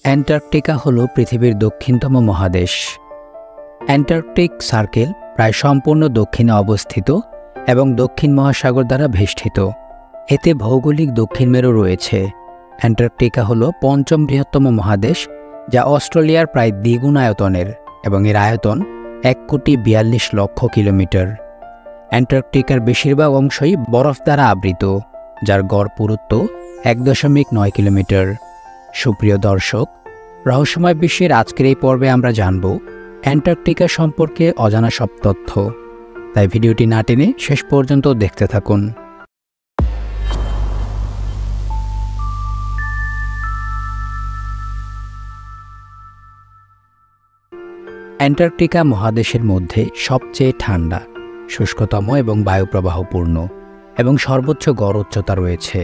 Antarctica হল পৃথিবীর দক্ষিণতম মহাদেশ। অ্যান্টার্কটিক সার্কেল প্রায় সম্পূর্ণ দক্ষিণে অবস্থিত এবং দক্ষিণ মহাসাগর দ্বারা বেষ্টিত। এতে ভৌগোলিক দক্ষিণ মেরু রয়েছে। অ্যান্টার্কটিকা হল পঞ্চম বৃহত্তম মহাদেশ, যা অস্ট্রেলিয়ার প্রায় দ্বিগুণ আয়তনের এবং এর আয়তন 1,42,00,000 কিলোমিটার। অ্যান্টার্কটিকার বেশিরভাগ অংশই বরফ দ্বারা আবৃত, যার গড় পুরুত্ব 1.9 কিলোমিটার। সুপ্রিয় দর্শক, রহস্যময় বিশ্বের আজকের এই পর্বে আমরা জানব অ্যান্টার্কটিকা সম্পর্কে অজানা সব তথ্য। তাই ভিডিওটি না টেনে শেষ পর্যন্ত দেখতে থাকুন। অ্যান্টার্কটিকা মহাদেশের মধ্যে সবচেয়ে ঠান্ডা, শুষ্কতম এবং বায়ুপ্রবাহপূর্ণ এবং সর্বোচ্চ গড় উচ্চতা রয়েছে।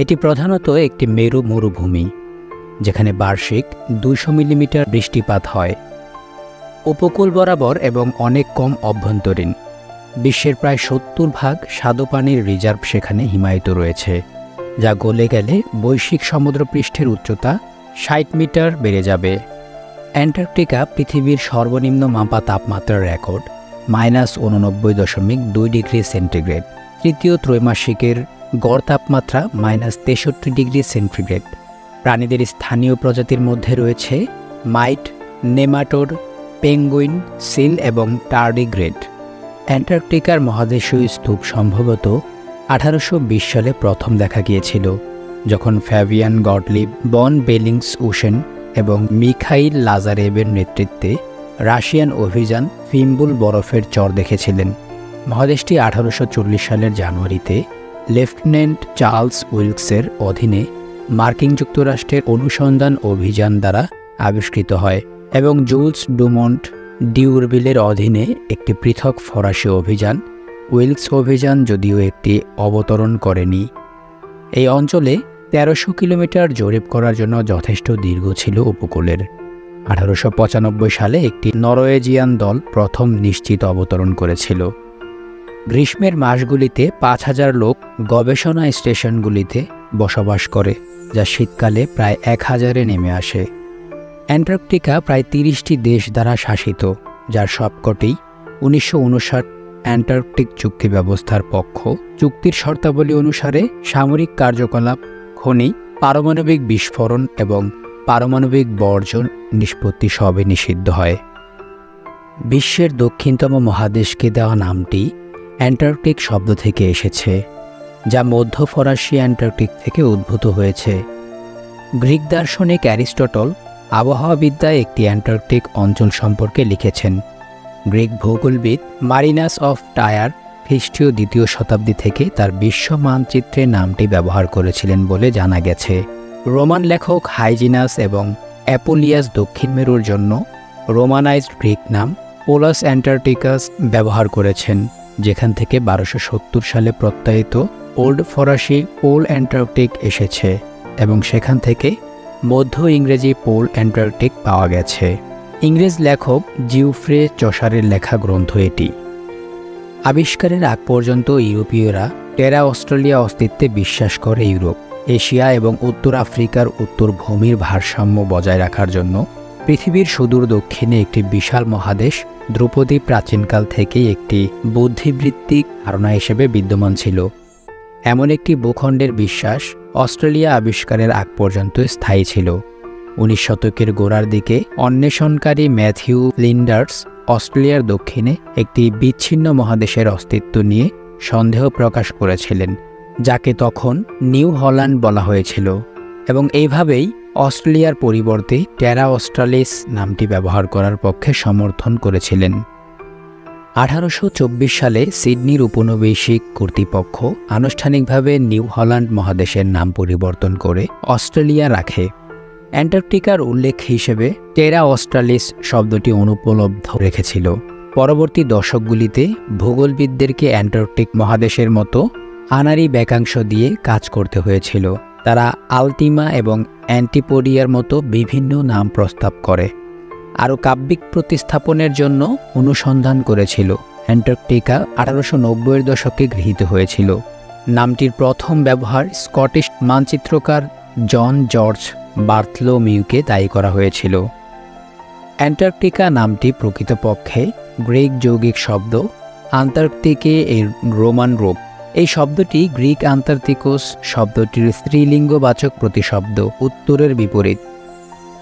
এটি প্রধানত একটি মেরু মরুভূমি, যেখানে বার্ষিক 200 মিলিমিটার বৃষ্টিপাত হয়। উপকূল বরাবর এবং অনেক কম অভ্যন্তরীণ। বিশ্বের প্রায় 70% স্বাদুপানির রিজার্ভ সেখানে হিমায়িত রয়েছে, যা গলে গেলে বৈশ্বিক সমুদ্রপৃষ্ঠের উচ্চতা 60 মিটার বেড়ে যাবে। অ্যান্টার্কটিকা পৃথিবীর সর্বনিম্ন মাপা তাপমাত্রার রেকর্ড -89.2 ডিগ্রি সেন্টিগ্রেড। তৃতীয় ত্রৈমাসিকের গড় তাপমাত্রা -63 ডিগ্রি সেন্টিগ্রেড। প্রাণীদের স্থানীয় প্রজাতির মধ্যে রয়েছে মাইট, নেমাটোড, পেঙ্গুইন, সিল এবং টার্ডিগ্রেড। অ্যান্টার্কটিকার মহাদেশীয় স্তূপ সম্ভবত 1820 সালে প্রথম দেখা গিয়েছিল, যখন ফ্যাবিয়ান গটলিব, বন বেলিংসউশেন এবং মিখাইল লাজারেভের নেতৃত্বে রাশিয়ান অভিযান ফিম্বুল বরফের চর দেখেছিলেন। মহাদেশটি 1840 সালের জানুয়ারিতে লেফটেন্যান্ট চার্লস উইলকসের অধীনে মার্কিন যুক্তরাষ্ট্রের অনুসন্ধান অভিযান দ্বারা আবিষ্কৃত হয় এবং জুলস ডুমন্ট ডিউরভিলের অধীনে একটি পৃথক ফরাসি অভিযান, উইলকস অভিযান, যদিও একটি অবতরণ করেনি। এই অঞ্চলে 1300 কিলোমিটার জরিপ করার জন্য যথেষ্ট দীর্ঘ ছিল উপকূলের। 1895 সালে একটি নরওয়েজিয়ান দল প্রথম নিশ্চিত অবতরণ করেছিল। গ্রীষ্মের মাসগুলিতে 5000 লোক গবেষণা স্টেশনগুলিতে বসবাস করে, যা শীতকালে প্রায় 1000-এ নেমে আসে। অ্যান্টার্কটিকা প্রায় 30টি দেশ দ্বারা শাসিত, যার সবকটি 1959 অ্যান্টার্কটিক চুক্তি ব্যবস্থার পক্ষ। চুক্তির শর্তাবলী অনুসারে সামরিক কার্যকলাপ, খনি, পারমাণবিক বিস্ফোরণ এবং পারমাণবিক বর্জন নিষ্পত্তি সবই নিষিদ্ধ হয়। বিশ্বের দক্ষিণতম মহাদেশকে দেওয়া নামটি অ্যান্টার্কটিক শব্দ থেকে এসেছে, যা মধ্য ফরাসি অ্যান্টার্কটিক থেকে উদ্ভূত হয়েছে। গ্রিক দার্শনিক অ্যারিস্টটল আবহাওয়াবিদ্যায় একটি অ্যান্টার্কটিক অঞ্চল সম্পর্কে লিখেছেন। গ্রিক ভূগোলবিদ মারিনাস অফ টায়ার খ্রিস্টীয় 2য় শতাব্দী থেকে তার বিশ্ব মানচিত্রে নামটি ব্যবহার করেছিলেন বলে জানা গেছে। রোমান লেখক হাইজিনাস এবং অ্যাপোলিয়াস দক্ষিণ মেরুর জন্য রোমানাইজড গ্রিক নাম পোলাস অ্যান্টার্কটিকাস ব্যবহার করেছেন, যেখান থেকে 1270 সালে প্রত্যয়িত ওল্ড ফরাসি পোল অ্যান্টার্কটিক এসেছে এবং সেখান থেকে মধ্য ইংরেজি পোল অ্যান্টার্কটিক পাওয়া গেছে। ইংরেজ লেখক জিওফ্রে চসারের লেখা গ্রন্থ এটি। আবিষ্কারের আগ পর্যন্ত ইউরোপীয়রা টেরা অস্ট্রেলিয়া অস্তিত্বে বিশ্বাস করে। ইউরোপ, এশিয়া এবং উত্তর আফ্রিকার উত্তর ভূমির ভারসাম্য বজায় রাখার জন্য পৃথিবীর সুদূর দক্ষিণে একটি বিশাল মহাদেশ ধ্রুপদী প্রাচীনকাল থেকেই একটি বুদ্ধিবৃত্তিক ধারণা হিসেবে বিদ্যমান ছিল। এমন একটি ভূখণ্ডের বিশ্বাস অস্ট্রেলিয়া আবিষ্কারের আগ পর্যন্ত স্থায়ী ছিল। 19 শতকের গোড়ার দিকে অন্বেষণকারী ম্যাথিউ লিন্ডার্স অস্ট্রেলিয়ার দক্ষিণে একটি বিচ্ছিন্ন মহাদেশের অস্তিত্ব নিয়ে সন্দেহ প্রকাশ করেছিলেন, যাকে তখন নিউ হল্যান্ড বলা হয়েছিল, এবং এইভাবেই অস্ট্রেলিয়ার পরিবর্তে টেরা অস্ট্রালিস নামটি ব্যবহার করার পক্ষে সমর্থন করেছিলেন। 1824 সালে সিডনির উপনিবেশিক কর্তৃপক্ষ আনুষ্ঠানিকভাবে নিউ হল্যান্ড মহাদেশের নাম পরিবর্তন করে অস্ট্রেলিয়া রাখে। অ্যান্টার্কটিকার উল্লেখ হিসেবে টেরা অস্ট্রালিস শব্দটি অনুপলব্ধ রেখেছিল। পরবর্তী দশকগুলিতে ভূগোলবিদদেরকে অ্যান্টার্কটিক মহাদেশের মতো আনারি ব্যাকাংশ দিয়ে কাজ করতে হয়েছিল। তারা আলটিমা এবং অ্যান্টিপোডিয়ার মতো বিভিন্ন নাম প্রস্তাব করে, আরও কাব্যিক প্রতিস্থাপনের জন্য অনুসন্ধান করেছিল। অ্যান্টার্কটিকা 1890-এর দশকে গৃহীত হয়েছিল। নামটির প্রথম ব্যবহার স্কটিশ মানচিত্রকার জন জর্জ বার্থলোমিউকে দায়ী করা হয়েছিল। অ্যান্টার্কটিকা নামটি প্রকৃতপক্ষে গ্রিক যৌগিক শব্দ আন্টার্কটিকে এর রোমান রূপ। এই শব্দটি গ্রিক আন্টার্কটিকোস শব্দটির স্ত্রীলিঙ্গবাচক প্রতিশব্দ, উত্তরের বিপরীত।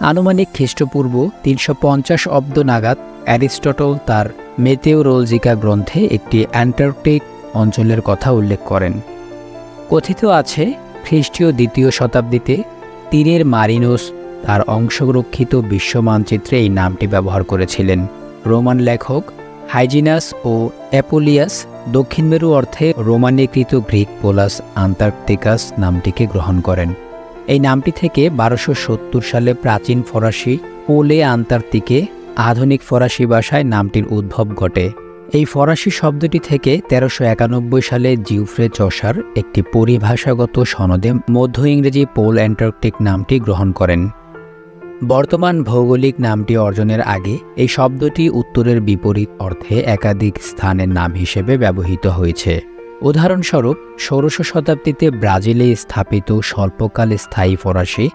আনুমানিক খ্রিস্টপূর্ব 350 অব্দ নাগাদ অ্যারিস্টটল তার মেটেওরোলজিকা গ্রন্থে একটি অ্যান্টার্কটিক অঞ্চলের কথা উল্লেখ করেন। কথিত আছে খ্রিস্টীয় 2য় শতাব্দীতে তীরের মারিনোস তার অংশরক্ষিত বিশ্ব মানচিত্রে এই নামটি ব্যবহার করেছিলেন। রোমান লেখক হাইজিনাস ও অ্যাপোলিয়াস দক্ষিণ মেরু অর্থে রোমানীকৃত গ্রিক পোলাস আন্টার্কটিকাস নামটিকে গ্রহণ করেন। এই নামটি থেকে 1270 সালে প্রাচীন ফরাসি পোলে আন্টার্কটিকে আধুনিক ফরাসি ভাষায় নামটির উদ্ভব ঘটে। এই ফরাসি শব্দটি থেকে 1391 সালে জিউফ্রে চসার একটি পরিভাষাগত সনদে মধ্য ইংরেজি পোল অ্যান্টার্কটিক নামটি গ্রহণ করেন। বর্তমান ভৌগোলিক নামটি অর্জনের আগে এই শব্দটি উত্তরের বিপরীত অর্থে একাধিক স্থানের নাম হিসেবে ব্যবহৃত হয়েছে। উদাহরণস্বরূপ 16শ শতাব্দীতে ব্রাজিলে স্থাপিত স্বল্পকাল স্থায়ী ফরাসি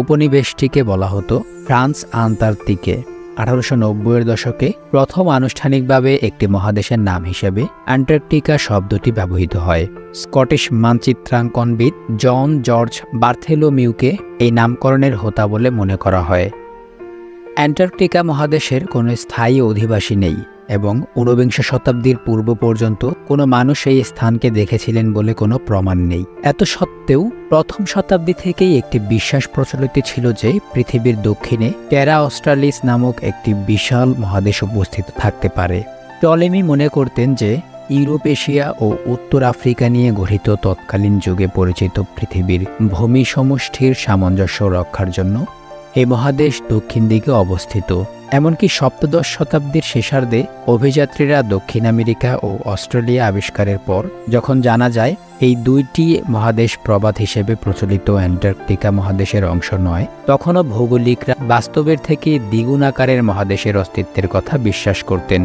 উপনিবেশটিকে বলা হতো ফ্রান্স আন্টার্কটিকে। 1890-এর দশকে প্রথম আনুষ্ঠানিকভাবে একটি মহাদেশের নাম হিসেবে অ্যান্টার্কটিকা শব্দটি ব্যবহৃত হয়। স্কটিশ মানচিত্রাঙ্কনবিদ জন জর্জ বার্থেলোমিউকে এই নামকরণের হোতা বলে মনে করা হয়। অ্যান্টার্কটিকা মহাদেশের কোনো স্থায়ী অধিবাসী নেই এবং 19বিংশ শতাব্দীর পূর্ব পর্যন্ত কোনো মানুষ এই স্থানকে দেখেছিলেন বলে কোনো প্রমাণ নেই। এত সত্ত্বেও প্রথম শতাব্দী থেকেই একটি বিশ্বাস প্রচলিত ছিল যে পৃথিবীর দক্ষিণে টেরা অস্ট্রালিস নামক একটি বিশাল মহাদেশ উপস্থিত থাকতে পারে। টলেমি মনে করতেন যে ইউরোপ, এশিয়া ও উত্তর আফ্রিকা নিয়ে গঠিত তৎকালীন যুগে পরিচিত পৃথিবীর ভূমি সমষ্টির সামঞ্জস্য রক্ষার জন্য এই মহাদেশ দক্ষিণ দিকে অবস্থিত। এমনকি সপ্তদশ শতাব্দীর শেষার্ধে অভিযাত্রীরা দক্ষিণ আমেরিকা ও অস্ট্রেলিয়া আবিষ্কারের পর যখন জানা যায় এই দুইটি মহাদেশ প্রবাদ হিসেবে প্রচলিত অ্যান্টার্কটিকা মহাদেশের অংশ নয়, তখনও ভৌগোলিকরা বাস্তবের থেকে দ্বিগুণ আকারের মহাদেশের অস্তিত্বের কথা বিশ্বাস করতেন।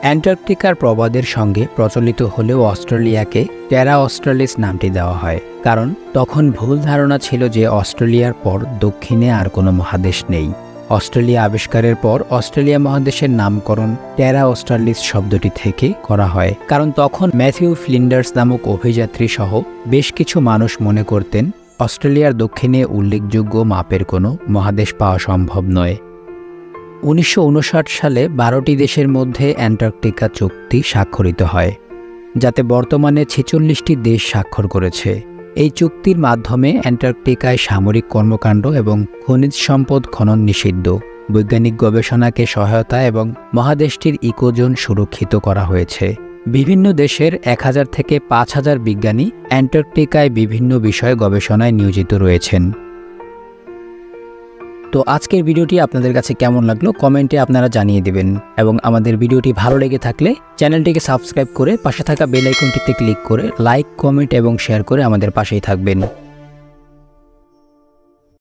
অ্যান্টার্কটিকার প্রবাদের সঙ্গে প্রচলিত হলেও অস্ট্রেলিয়াকে টেরা অস্ট্রালিস নামটি দেওয়া হয়, কারণ তখন ভুল ধারণা ছিল যে অস্ট্রেলিয়ার পর দক্ষিণে আর কোনো মহাদেশ নেই। অস্ট্রেলিয়া আবিষ্কারের পর অস্ট্রেলিয়া মহাদেশের নামকরণ টেরা অস্ট্রালিস শব্দটি থেকে করা হয়, কারণ তখন ম্যাথিউ ফ্লিন্ডার্স নামক অভিযাত্রী সহ বেশ কিছু মানুষ মনে করতেন অস্ট্রেলিয়ার দক্ষিণে উল্লেখযোগ্য মাপের কোনো মহাদেশ পাওয়া সম্ভব নয়। 1959 সালে 12টি দেশের মধ্যে অ্যান্টার্কটিকা চুক্তি স্বাক্ষরিত হয়, যাতে বর্তমানে 46টি দেশ স্বাক্ষর করেছে। এই চুক্তির মাধ্যমে অ্যান্টার্কটিকায় সামরিক কর্মকাণ্ড এবং খনিজ সম্পদ খনন নিষিদ্ধ, বৈজ্ঞানিক গবেষণাকে সহায়তা এবং মহাদেশটির ইকোজোন সুরক্ষিত করা হয়েছে। বিভিন্ন দেশের 1000 থেকে 5000 বিজ্ঞানী অ্যান্টার্কটিকায় বিভিন্ন বিষয়ে গবেষণায় নিয়োজিত রয়েছেন। তো আজকের ভিডিওটি আপনাদের কাছে কেমন লাগলো কমেন্টে আপনারা জানিয়ে দেবেন, এবং আমাদের ভিডিওটি ভালো লেগে থাকলে চ্যানেলটিকে সাবস্ক্রাইব করে পাশে থাকা বেল আইকনটিতে ক্লিক করে লাইক, কমেন্ট এবং শেয়ার করে আমাদের পাশেই থাকবেন।